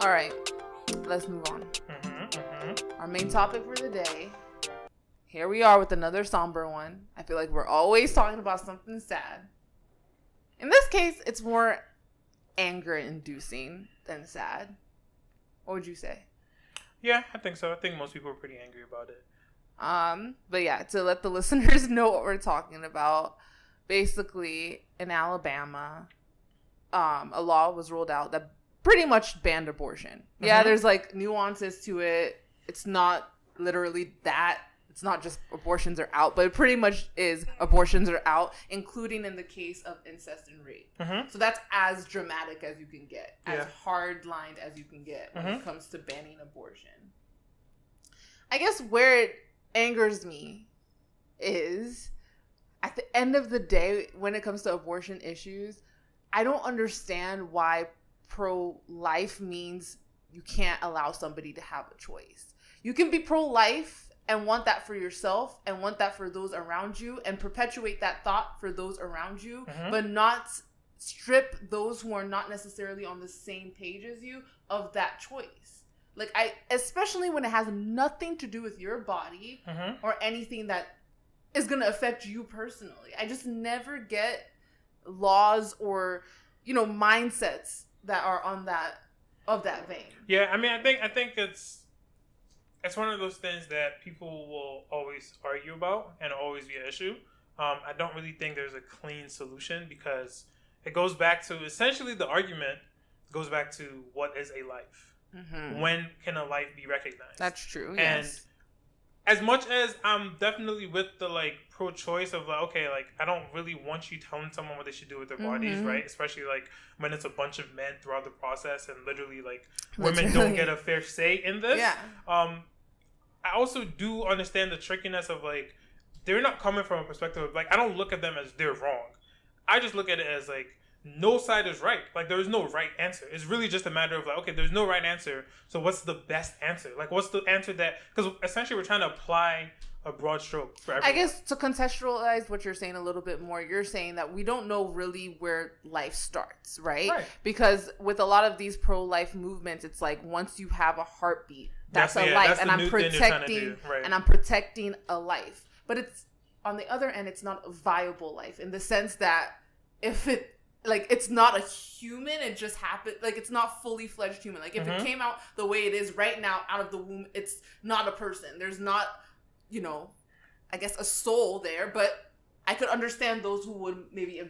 All right, let's move on. Our main topic for the day. Here we are with another somber one. I feel like we're always talking about something sad. In this case, it's more anger-inducing than sad. What would you say? Yeah, I think so. I think most people are pretty angry about it. But yeah, to let the listeners know what we're talking about, basically in Alabama, a law was rolled out that pretty much banned abortion. Yeah, there's like nuances to it. It's not literally that. It's not just abortions are out, but it pretty much is abortions are out, including in the case of incest and rape. So that's as dramatic as you can get, as hard-lined as you can get when it comes to banning abortion. I guess where it angers me is at the end of the day, when it comes to abortion issues, I don't understand why pro-life means you can't allow somebody to have a choice. You can be pro-life and want that for yourself and want that for those around you and perpetuate that thought for those around you, but not strip those who are not necessarily on the same page as you of that choice. Like, especially when it has nothing to do with your body or anything that is going to affect you personally. I just never get laws or, mindsets that are on that vein. Yeah, I mean, I think it's one of those things that people will always argue about and always be an issue. I don't really think there's a clean solution because it goes back to, essentially the argument goes back to what is a life? When can a life be recognized? That's true, and yes. As much as I'm definitely with the pro-choice of I don't really want you telling someone what they should do with their bodies, right? Especially when it's a bunch of men throughout the process and literally women don't get a fair say in this. Yeah. I also do understand the trickiness of they're not coming from a perspective of I don't look at them as they're wrong. I just look at it as no side is right. There is no right answer. It's really just a matter of there's no right answer. So what's the best answer? What's the answer because essentially we're trying to apply a broad stroke for everyone. I guess to contextualize what you're saying a little bit more, you're saying that we don't know really where life starts, right? Because with a lot of these pro-life movements, it's once you have a heartbeat, that's a life, and I'm protecting a life. But it's on the other end, it's not a viable life in the sense that if it it's not a human, it just happened. It's not fully fledged human. If it came out the way it is right now out of the womb, it's not a person. There's not, I guess a soul there, but I could understand those who would maybe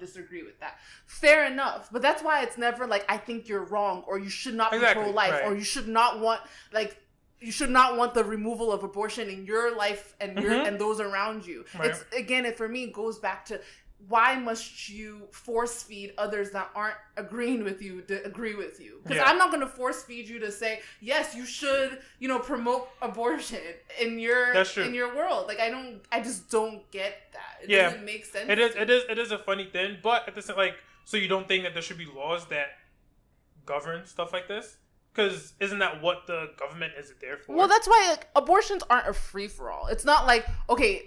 disagree with that. Fair enough. But that's why it's never I think you're wrong, or you should not be pro-life, or you should not want, you should not want the removal of abortion in your life and and those around you. It's, again, for me, it goes back to, why must you force feed others that aren't agreeing with you to agree with you? Because I'm not going to force feed you to say, yes, you should, promote abortion in your world. I just don't get that. It doesn't make sense. It is a funny thing, but at the same, so you don't think that there should be laws that govern stuff like this? Because isn't that what the government is there for? Well, that's why abortions aren't a free-for-all. It's not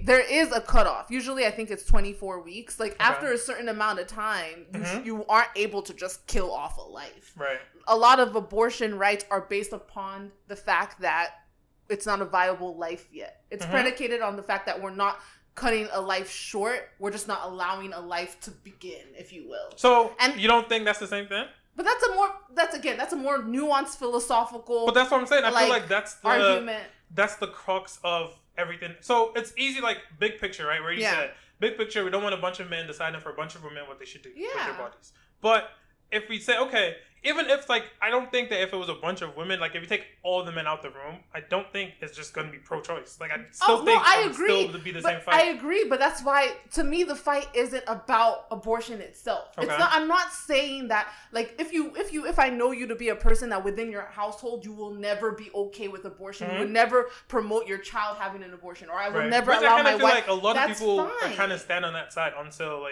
there is a cutoff. Usually I think it's 24 weeks. After a certain amount of time, you aren't able to just kill off a life. Right. A lot of abortion rights are based upon the fact that it's not a viable life yet. It's predicated on the fact that we're not cutting a life short. We're just not allowing a life to begin, if you will. So, you don't think that's the same thing? But that's a more nuanced philosophical. But that's what I'm saying. I feel that's the argument. That's the crux of everything. So it's easy, big picture, right? Where you said big picture, we don't want a bunch of men deciding for a bunch of women what they should do with their bodies. But if we say, okay, even if I don't think that if it was a bunch of women, if you take all the men out the room, I don't think it's just going to be pro-choice. I still think it's still to be the same fight. I agree, but that's why, to me, the fight isn't about abortion itself. Okay. It's not. I'm not saying that if I know you to be a person that within your household you will never be okay with abortion, you would never promote your child having an abortion, or I will never allow my wife. A lot of people are kind of stand on that side until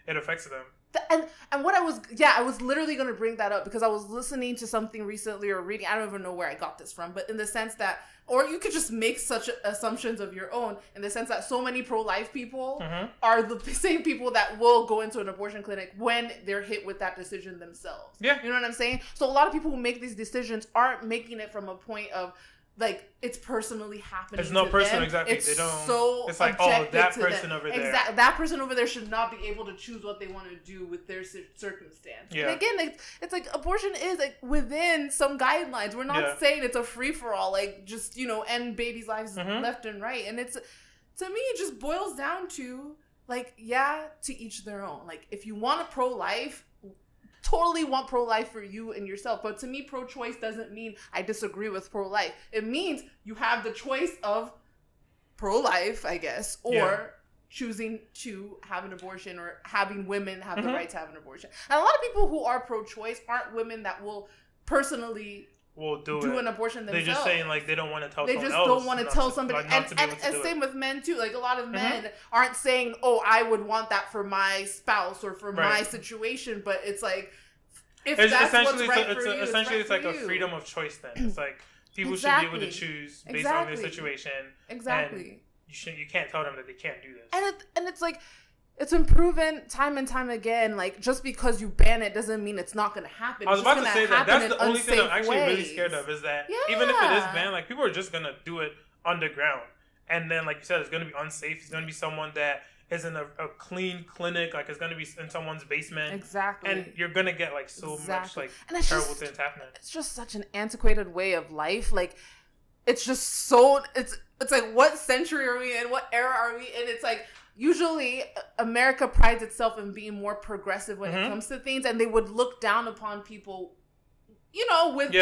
it affects them. And what I was literally going to bring that up because I was listening to something recently or reading. I don't even know where I got this from, but in the sense that, or you could just make such assumptions of your own in the sense that so many pro-life people are the same people that will go into an abortion clinic when they're hit with that decision themselves. Yeah. You know what I'm saying? So a lot of people who make these decisions aren't making it from a point of, like, it's personally happening. It's not to personal, them. exactly. It's they don't. so it's like, oh, that person them. over there. Exactly. That person over there should not be able to choose what they want to do with their circumstance. Yeah. And again, it's like abortion is like within some guidelines. We're not saying it's a free for all, like just end babies' lives left and right. And it's, to me, it just boils down to like, to each their own. Like if you want a pro-life. Totally want pro-life for you and yourself. But to me, pro-choice doesn't mean I disagree with pro-life. It means you have the choice of pro-life, I guess, or choosing to have an abortion or having women have the right to have an abortion. And a lot of people who are pro-choice aren't women that will personally do an abortion themselves. They're just saying like they don't want to tell someone else. They just don't want to tell somebody. And same with men too. Like a lot of men aren't saying, oh, I would want that for my spouse or for my situation. But it's like, if that's what's right for you, essentially it's like you. A freedom of choice then. It's like people should be able to choose based on their situation. Exactly. And you can't tell them that they can't do this. And it's like, it's been proven time and time again, like, just because you ban it doesn't mean it's not going to happen. I was about to say that's the only thing I'm actually ways. really scared of is that even if it is banned, like, people are just going to do it underground. And then, like you said, it's going to be unsafe. It's going to be someone that is in a clean clinic, like, it's going to be in someone's basement. Exactly. And you're going to get, like, so much, like, terrible things happening. It's just such an antiquated way of life. Like, it's just so, it's like, what century are we in? What era are we in? It's like, usually America prides itself in being more progressive when it comes to things, and they would look down upon people, with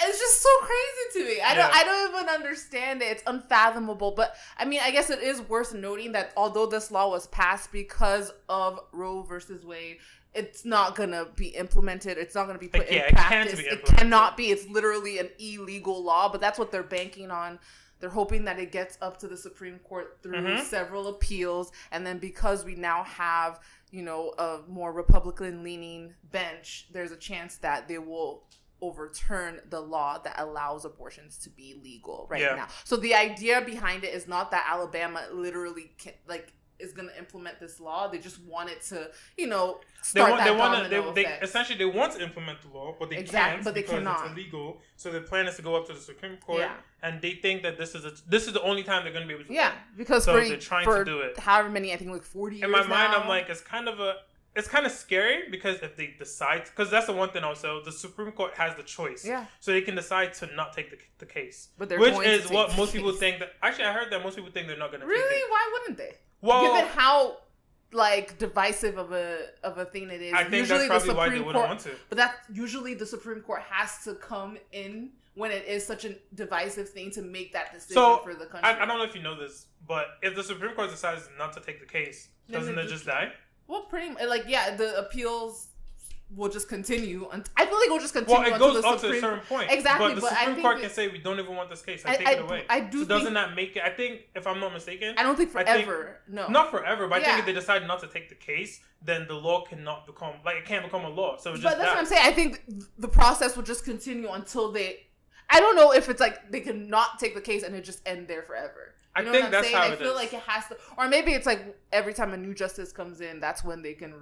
it's just so crazy to me. I don't even understand it. It's unfathomable. But I mean, I guess it is worth noting that although this law was passed because of Roe versus Wade, it's not gonna be implemented. It's not gonna be put in practice. It cannot be. It's literally an illegal law. But that's what they're banking on. They're hoping that it gets up to the Supreme Court through several appeals. And then because we now have, a more Republican-leaning bench, there's a chance that they will overturn the law that allows abortions to be legal now. So the idea behind it is not that Alabama literally is going to implement this law. They just want it to, start that domino effect. Essentially, they want to implement the law, but they can't because it's illegal. So the plan is to go up to the Supreme Court, and they think that this is the only time they're going to be able to do it. Because so they're trying to do it. However many, I think like 40 years in my mind, now. I'm like, it's kind of scary because if they decide, because that's the one thing also, the Supreme Court has the choice. So they can decide to not take the case. But which is what most people think that, actually I heard that most people think they're not going to take it. Really? Why wouldn't they? Well, given how divisive of a thing it is. I think usually that's probably why they wouldn't want to. But that's usually the Supreme Court has to come in when it is such a divisive thing to make that decision for the country. I don't know if you know this, but if the Supreme Court decides not to take the case, doesn't it just die? Well, pretty much, the appeals will just continue. I feel like it will just continue. Well, it goes up to a certain point. Exactly, but the Supreme Court can say we don't even want this case. Take it away. So doesn't that make it? I think, if I'm not mistaken, I don't think forever. No, not forever. But I think if they decide not to take the case, then the law cannot become it can't become a law. So it's just. But that's what I'm saying. I think the process will just continue until they. I don't know if it's like they cannot take the case and it just end there forever. You know I think what I'm that's saying? how I feel like it has to, or maybe it's like every time a new justice comes in, that's when they can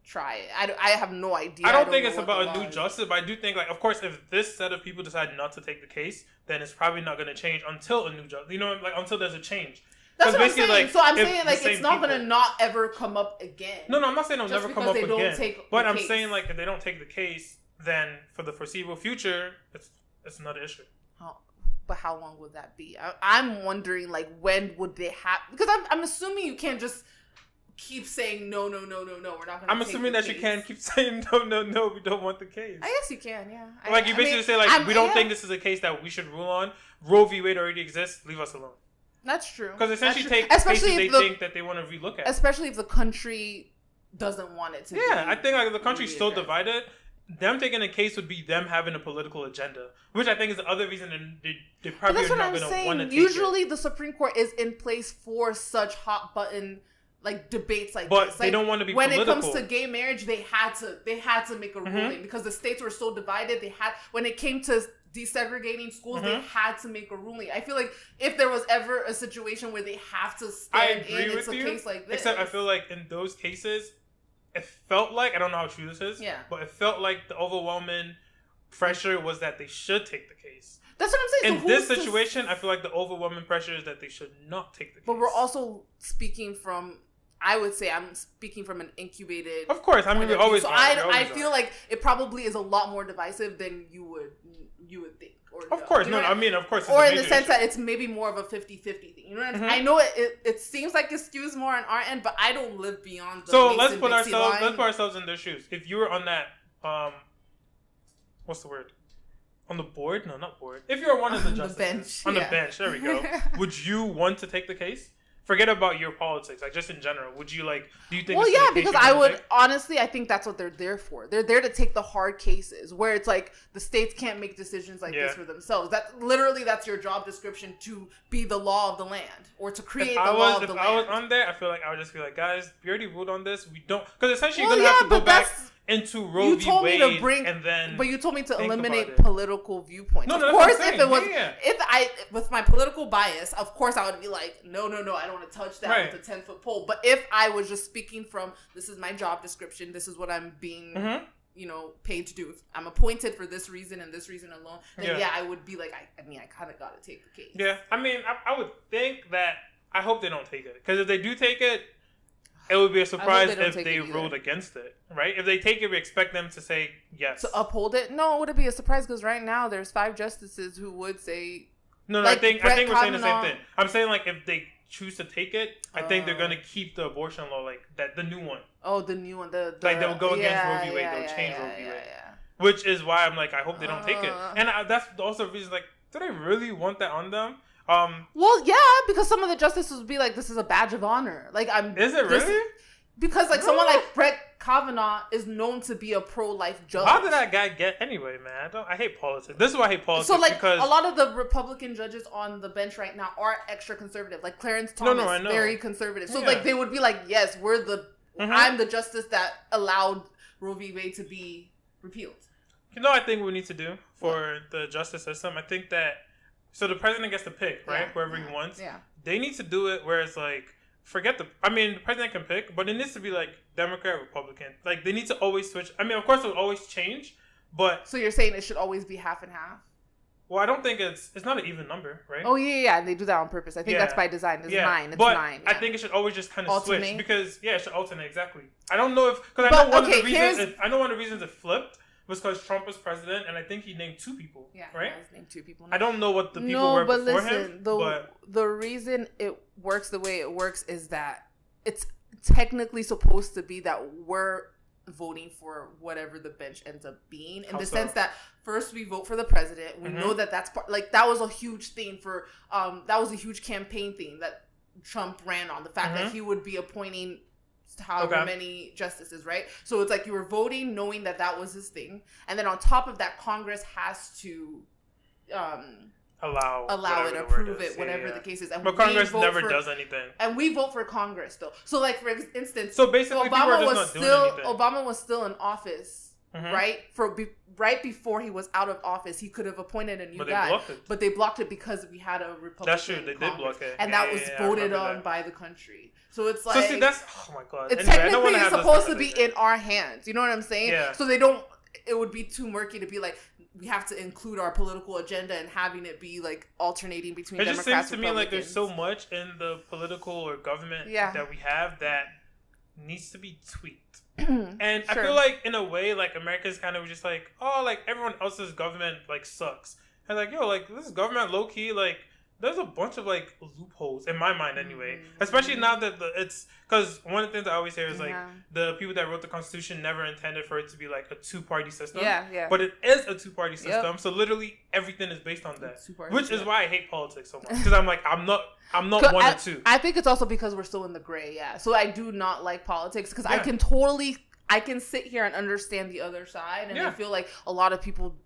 try it. I have no idea. I don't think it's about a new justice, but I do think, of course, if this set of people decide not to take the case, then it's probably not going to change until a new justice. Until there's a change. That's what I'm saying. So I'm saying, it's not going to not ever come up again. No, I'm not saying it'll never come up again. But I'm case. saying, if they don't take the case, then for the foreseeable future, it's not an issue. But how long would that be? I'm wondering, when would they have? Because I'm assuming you can't just keep saying no. We're not going to. I'm assuming that you can't keep saying no. We don't want the case. I guess you can, yeah. You basically say we don't think this is a case that we should rule on. Roe v. Wade already exists. Leave us alone. That's true. Because essentially take cases they think that they want to relook at. Especially if the country doesn't want it to. Yeah, I think the country's still divided. Them taking a case would be them having a political agenda, which I think is the other reason they probably are not going to want to take it. Usually the Supreme Court is in place for such hot button like debates like but this. They don't want to be when political. it comes to gay marriage, they had to make a ruling because the states were so divided. When it came to desegregating schools, they had to make a ruling. I feel like if there was ever a situation where they have to stand in, it's a case like this. Except I feel like in those cases, it felt like, I don't know how true this is, but it felt like the overwhelming pressure was that they should take the case. That's what I'm saying. In this situation, I feel like the overwhelming pressure is that they should not take the case. But we're also speaking from, I would say I'm speaking from an incubated. Of course, I mean we always. So I feel like it probably is a lot more divisive than you would think. Of course, no. I mean, of course. Or in the sense that it's maybe more of a 50-50 thing. You know what I'm saying? I know it seems like it skews more on our end, but I don't live beyond the So let's put ourselves in their shoes. If you were on that, what's the word? On the board? No, not board. If you're one of the justices. On the bench, there we go. Would you want to take the case? Forget about your politics, like just in general. Would you do you think? Well, yeah, because I would honestly, I think that's what they're there for. They're there to take the hard cases where it's like the states can't make decisions like this for themselves. That's your job description, to be the law of the land or to create the law of the land. If I was on there, I feel like I would just be like, guys, we already ruled on this. We don't, because essentially you're gonna have to go back into Roe v. Wade, and then. But you told me to eliminate political viewpoints. No, of course, if it was, if I, with my political bias, of course I would be like, no, I don't want to touch that with a 10-foot pole. But if I was just speaking from, this is my job description, this is what I'm being, paid to do. I'm appointed for this reason and this reason alone. Then I would be like, I kind of got to take the case. Yeah, I mean, I would think that. I hope they don't take it, because if they do take it. It would be a surprise if they ruled against it, right? If they take it, we expect them to say yes. To uphold it? No, would it be a surprise? Because right now, there's 5 justices who would say... No, I think we're saying the same thing. I'm saying, if they choose to take it, I think they're going to keep the abortion law, the new one. Oh, the new one. They'll go against Roe v. Wade. They'll change Roe v. Wade. Which is why I'm I hope they don't take it. And that's also the reason, do they really want that on them? Well, yeah, because some of the justices would be like, this is a badge of honor. Is it really? Because someone like Brett Kavanaugh is known to be a pro-life judge. How did that guy get anyway, man? I hate politics. This is why I hate politics. So because a lot of the Republican judges on the bench right now are extra conservative. Like Clarence Thomas, very conservative. So they would be like, yes, I'm the justice that allowed Roe v. Wade to be repealed. You know, I think we need to do for the justice system. I think that. So the president gets to pick, right? Whoever he wants. Yeah. They need to do it where it's the president can pick, but it needs to be Democrat, Republican. They need to always switch. I mean, of course, it'll always change, but. So you're saying it should always be half and half? Well, I don't think it's not an even number, right? Oh, yeah. They do that on purpose. I think that's by design. It's 9. It's but 9. I think it should always just kind of switch because, it should alternate, exactly. I don't know because I know one of the reasons it flipped was because Trump was president, and I think he named 2 people. Yeah, right? He named 2 people. I don't know what the people were before him. The reason it works the way it works is that it's technically supposed to be that we're voting for whatever the bench ends up being, in the sense that first we vote for the president. We know that that's part, that was a huge thing for that was a huge campaign thing that Trump ran on, the fact that he would be appointing however many justices, right? So it's you were voting knowing that was his thing, and then on top of that, Congress has to allow it, approve it, whatever the case is. And but Congress never does anything, and we vote for Congress though. So for instance, so basically Obama was still in office, right? Right before he was out of office, he could have appointed a new guy, but they blocked it because we had a Republican. That's true. They did block it, and that was voted on by the country. So it's so see, that's oh my god. It's technically supposed to be in our hands. You know what I'm saying? Yeah. So they don't. It would be too murky to be we have to include our political agenda and having it be alternating between Democrats and Republicans. It just seems to me there's so much in the political or government that we have that needs to be tweaked. And I feel in a way America's kind of just everyone else's government sucks. And this government low key there's a bunch of loopholes in my mind anyway. Especially now that it's because one of the things I always hear is the people that wrote the Constitution never intended for it to be a 2-party system. Yeah. But it is a 2-party system. So literally everything is based on that. Which is why I hate politics so much. Because I'm I'm not 1 or 2. I think it's also because we're still in the gray. Yeah. So I do not like politics because I can sit here and understand the other side, and I feel a lot of people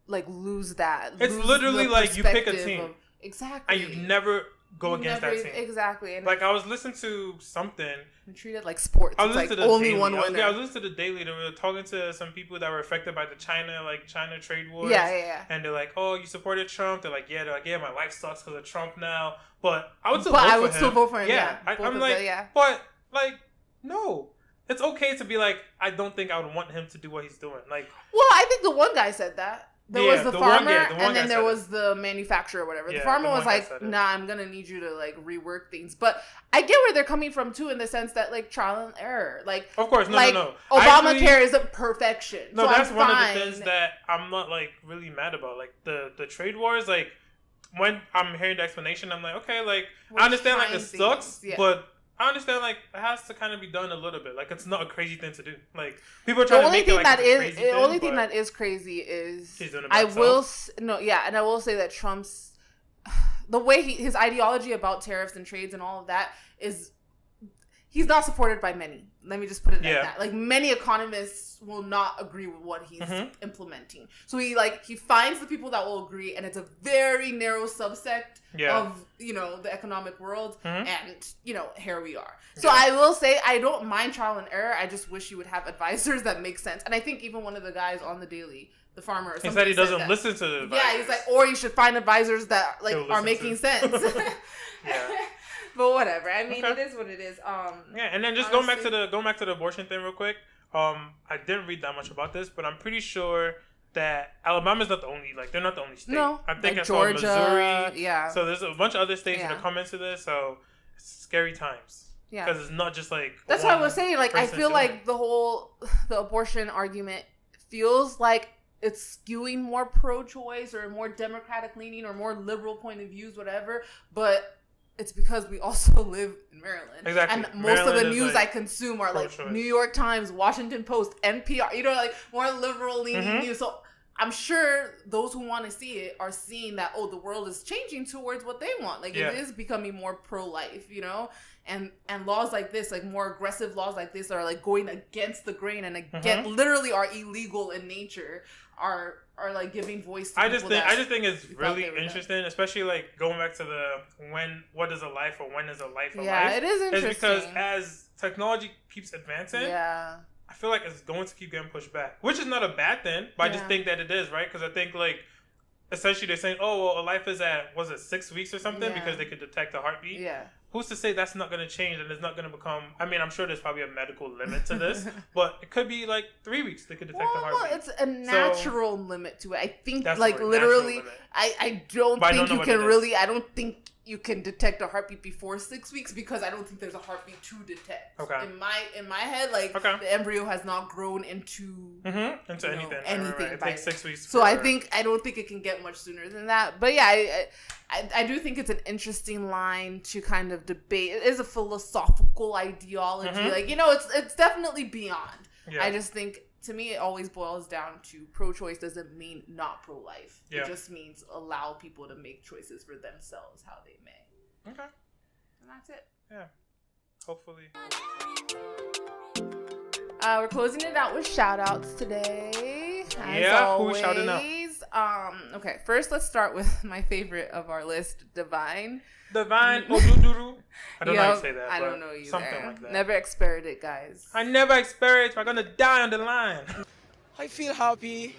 lose that. It's literally you pick a team. Exactly. And you never go against that team. Exactly. And like I was listening to something. We treat it like sports. I was it's listening like to the only Daily. one winner. I was listening to the Daily. They were talking to some people that were affected by the China trade wars. Yeah. And they're like, "Oh, you supported Trump?" They're like, "Yeah, my life sucks because of Trump now." But I would still vote for him. Yeah. I'm like, but like, no. It's okay to be like, I don't think I would want him to do what he's doing. Like, well, I think the one guy said that. There was the farmer, and then there was the manufacturer or whatever. The farmer was like, nah, I'm going to need you to, like, rework things. But I get where they're coming from, too, in the sense that, like, trial and error. Like, of course, no. Obamacare isn't perfection. No, so that's one of the things that I'm not, like, really mad about. Like, the trade wars, like, when I'm hearing the explanation, I'm like, okay, like, I understand, like, it sucks, but I understand, like, it has to kind of be done a little bit. Like, it's not a crazy thing to do. Like, people are trying to make it like a crazy thing. The only thing that is crazy is... He's doing it by himself. and I will say that Trump's... The way his ideology about tariffs and trades and all of that is... He's not supported by many. Let me just put it like that. Like, many economists will not agree with what he's implementing. So he finds the people that will agree, and it's a very narrow subsect of, the economic world. And, here we are. So I will say, I don't mind trial and error. I just wish you would have advisors that make sense. And I think even one of the guys on the Daily, the farmer, or he said he doesn't listen to the advisors. Yeah, he's like, or you should find advisors that, like, are making sense. But whatever. I mean, it is what it is. And then just going back to the abortion thing real quick. I didn't read that much about this, but I'm pretty sure that Alabama's not the only, they're not the only state. No, I think it's Georgia, Missouri. Yeah. So there's a bunch of other states that come into this. So it's scary times. Yeah. Because it's not just like. That's what I was saying. Like, I feel like the abortion argument feels like it's skewing more pro-choice or more democratic leaning or more liberal point of views, whatever. But it's because we also live in Maryland. Exactly. And most of the news I consume are like New York Times, Washington Post, NPR, like more liberal leaning news. So I'm sure those who want to see it are seeing that, the world is changing towards what they want. Like, it is becoming more pro-life, And laws like this, like more aggressive laws like this, are like going against the grain and literally are illegal in nature. Are like giving voice to people. I just think it's really interesting, especially like going back to what is a life or when is a life a life? Yeah, it is interesting. It's because as technology keeps advancing, I feel like it's going to keep getting pushed back, which is not a bad thing, but I just think that it is, right? Because I think like essentially they're saying, a life is at 6 weeks or something because they could detect a heartbeat. Yeah. Who's to say that's not going to change and it's not going to become... I mean, I'm sure there's probably a medical limit to this, but it could be like 3 weeks they could detect a heartbeat. Well, it's a natural limit to it. I think, like, literally, I don't think you can detect a heartbeat before 6 weeks because I don't think there's a heartbeat to detect. Okay. In my head, like, the embryo has not grown into anything. Right. It takes 6 weeks. So I don't think it can get much sooner than that. But yeah, I do think it's an interesting line to kind of debate. It is a philosophical ideology. Like, it's definitely beyond. Yeah. I just think, to me, it always boils down to pro-choice doesn't mean not pro-life. Yeah. It just means allow people to make choices for themselves how they may. Okay. And that's it. Yeah. Hopefully. We're closing it out with shout-outs today. Who's shouting out? Okay, first let's start with my favorite of our list, Divine. Oduduru. I don't know how to say that. I don't know either. Something like that. Never experienced it, guys. I never experienced. I'm gonna die on the line. I feel happy.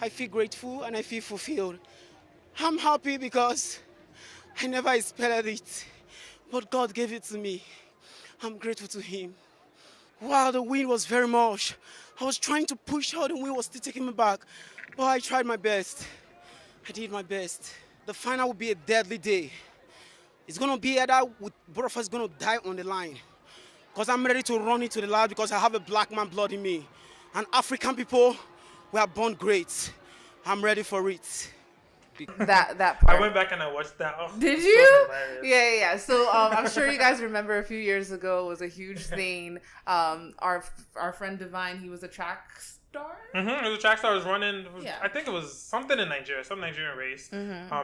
I feel grateful, and I feel fulfilled. I'm happy because I never expected it, but God gave it to me. I'm grateful to Him. Wow, the wind was very much. I was trying to push out, the wind was still taking me back, but I tried my best. I did my best. The final will be a deadly day. It's going to be either both of us going to die on the line. Because I'm ready to run into the light because I have a black man blood in me. And African people, we are born great. I'm ready for it. That part. I went back and I watched that. Oh, did you? Yeah. So I'm sure you guys remember a few years ago it was a huge thing. Our friend Divine, he was a track star. It was a track star. Was running. I think it was something in Nigeria, some Nigerian race.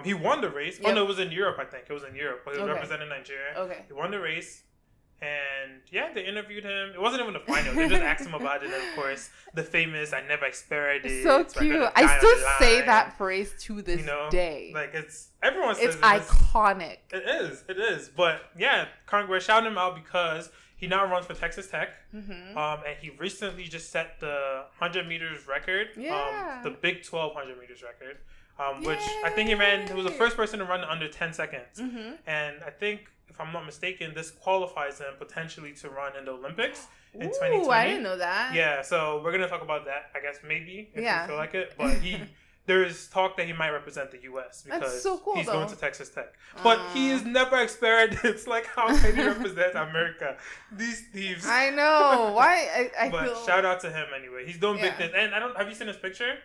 He won the race. Yep. Oh no, it was in Europe. I think it was in Europe, but he was representing Nigeria. Okay. He won the race, And yeah, they interviewed him. It wasn't even a final. They just asked him about it. And of course, the famous "I never expected it." So cute. I still say that phrase to this day. Like everyone says it's iconic. It is. But yeah, Congress shouted him out because he now runs for Texas Tech. Mm-hmm. And he recently just set the 100 meters record. Yeah. The Big 12 100 meters record. Which I think he was the first person to run under 10 seconds. Mm-hmm. And I think, if I'm not mistaken, this qualifies him potentially to run in the Olympics in Ooh, 2020. I didn't know that. Yeah, so we're going to talk about that, I guess, maybe, if you feel like it. But there's talk that he might represent the U.S. because That's so cool, he's though. going to Texas Tech. But he is never experienced. It's like, how can he represent America? These thieves. I know. Why? I But feel... shout out to him anyway. He's doing big things. And have you seen his picture?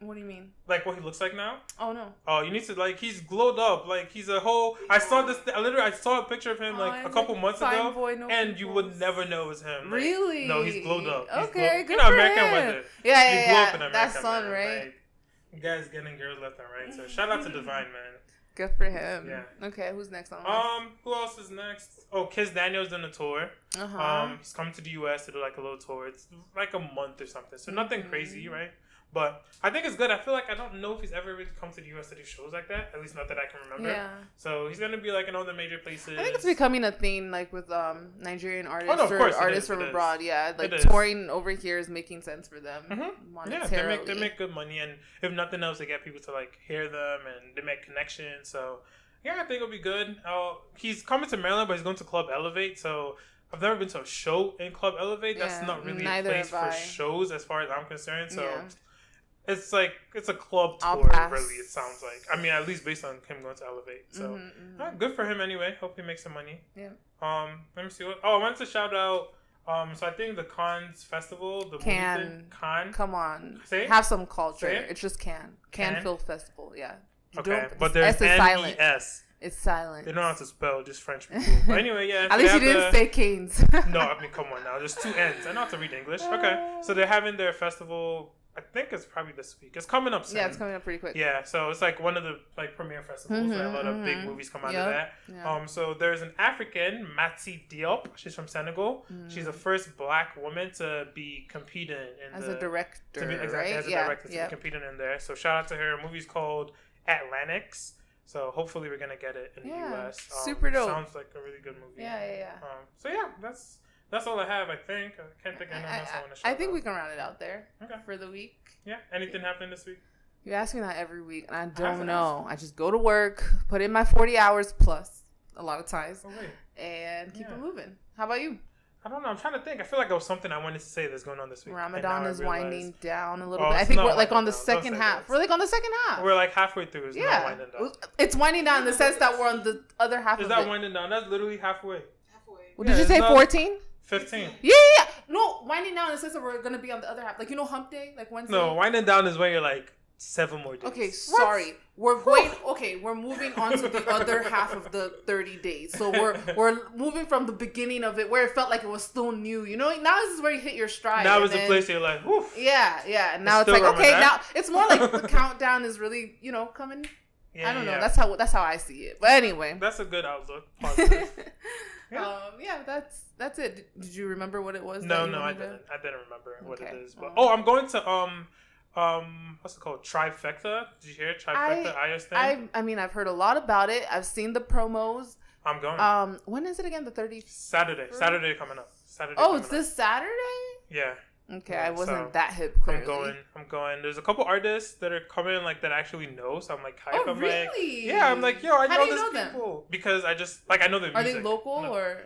What do you mean? Like what he looks like now? Oh no. Oh, you need to he's glowed up. Like he's a whole. I saw I saw a picture of him a couple months ago, boy, and you would never know it was him. Really? No, he's glowed up. Okay, good for American him. weather. Yeah. You glow up in America, That's sun, man. right? You guys getting girls left and right. So shout out to Divine, man. Good for him. Yeah. Okay, who's next on? Who else is next? Oh, Kiss Daniel's doing a tour. He's coming to the U.S. to do a little tour. It's like a month or something, so nothing crazy, right? But I think it's good. I feel like I don't know if he's ever really come to the U.S. to do shows like that. At least not that I can remember. Yeah. So he's gonna be in all the major places. I think it's becoming a thing, with Nigerian artists of course artists it from is. abroad. Yeah, touring over here is making sense for them. Mm-hmm. Yeah, they make good money, and if nothing else, they get people to hear them, and they make connections. So yeah, I think it'll be good. He's coming to Maryland, but he's going to Club Elevate. So I've never been to a show in Club Elevate. That's not really a place for shows, as far as I'm concerned. So. Yeah. It's a club tour, really, it sounds like. I mean, at least based on him going to Elevate. So, good for him anyway. Hope he makes some money. Yeah. Let me see what... Oh, I wanted to shout out... so I think the Cannes Festival, the movie thing, Cannes. Come on. Say it? Have some culture. Say it? It's just Cannes Film Festival, yeah. Okay, but there's N-E-S. It's silent. They don't know how to spell, just French people. But anyway, yeah. At least you didn't say Canes. No, I mean, come on now. There's 2 N's. I know how to read English. Okay, so they're having their festival... I think it's probably this week. It's coming up soon. Yeah, it's coming up pretty quick. Yeah, so it's one of the premiere festivals where a lot of big movies come out of that. Yeah. So there's an African, Matsi Diop. She's from Senegal. She's the first black woman to be competing as a director, right? As a director to be competing in there. So shout out to her. The movie's called Atlantics. So hopefully we're gonna get it in the US. Super dope. Sounds like a really good movie. Yeah. So yeah, that's all I have, I think. I can't think of anything else I want to shout out. I think we can round it out there for the week. Yeah. Anything happening this week? You ask me that every week, and I don't know. I just go to work, put in my 40 hours plus a lot of times, and keep it moving. How about you? I don't know. I'm trying to think. I feel like there was something I wanted to say that's going on this week. Ramadan is winding down a little bit. I think we're on the second half. We're on the second half. We're halfway through. It's not winding down. It's winding down in the sense that we're on the other half of it. Is that winding down? That's literally halfway. Well, did you say 14? 15. Yeah. No, winding down in the sense that we're going to be on the other half. Hump day? Wednesday? No, winding down is when you're 7 more days. Okay, sorry. We're moving on to the other half of the 30 days. So we're moving from the beginning of it where it felt like it was still new. Now this is where you hit your stride. Now is the place you're woof. Yeah. And now it's okay, now it's more like the countdown is really, coming. Yeah, I don't know. That's how I see it. But anyway. That's a good outlook. Positive. That's it. Did you remember what it was? No, I didn't. I didn't remember what it is. But I'm going to what's it called? Trifecta. Did you hear Trifecta? I mean, I've heard a lot about it. I've seen the promos. I'm going. When is it again? The 30th? Saturday coming up. It's this Saturday? Yeah. Okay, I wasn't that hip. Clearly. I'm going. There's a couple artists that are coming that I actually know. So I'm hype. Oh, really? I'm yo, I know these people them? Because I just I know their music. Are they local or?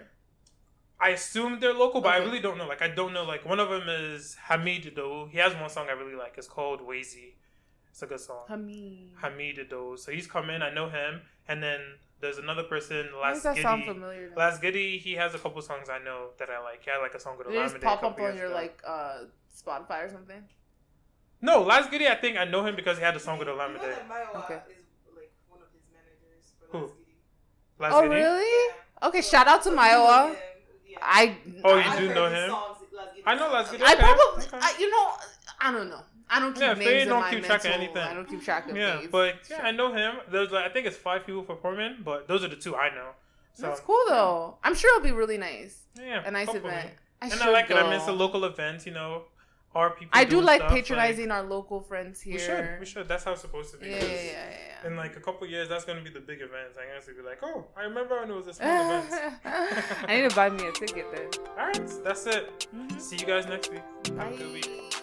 I assume they're local, but I really don't know. I don't know. One of them is Hamid Do. He has one song I really like. It's called Wazy. It's a good song. Hamid Do. So he's coming. I know him. And then there's another person, Last Giddy. Sound familiar? Last Giddy, he has a couple songs I know that I like. He had a song with Did it just pop up on your Spotify or something? No, Last Giddy, I think I know him because he had a song with Olamide. Okay. Is one of his managers for Who? Last Last Giddy? Really? Yeah. Okay, shout out to Maiwa. You do know him? I know Last Giddy. I probably, I don't know. I don't keep names Feyi in don't my keep track of anything. I don't keep track of names. But I know him. There's I think it's 5 people performing, but those are the 2 I know. So That's cool though. I'm sure it'll be really nice. Yeah, A nice hopefully. event. I like it. I mean, it's a local event, our people. I do like stuff, patronizing our local friends here. We should. That's how it's supposed to be. Yeah. In like a couple years, that's gonna be the big events. I guess it'd be like, oh, I remember when it was a small event. I need to buy me a ticket then. All right, that's it. Mm-hmm. See you guys next week. Have a Bye. good week.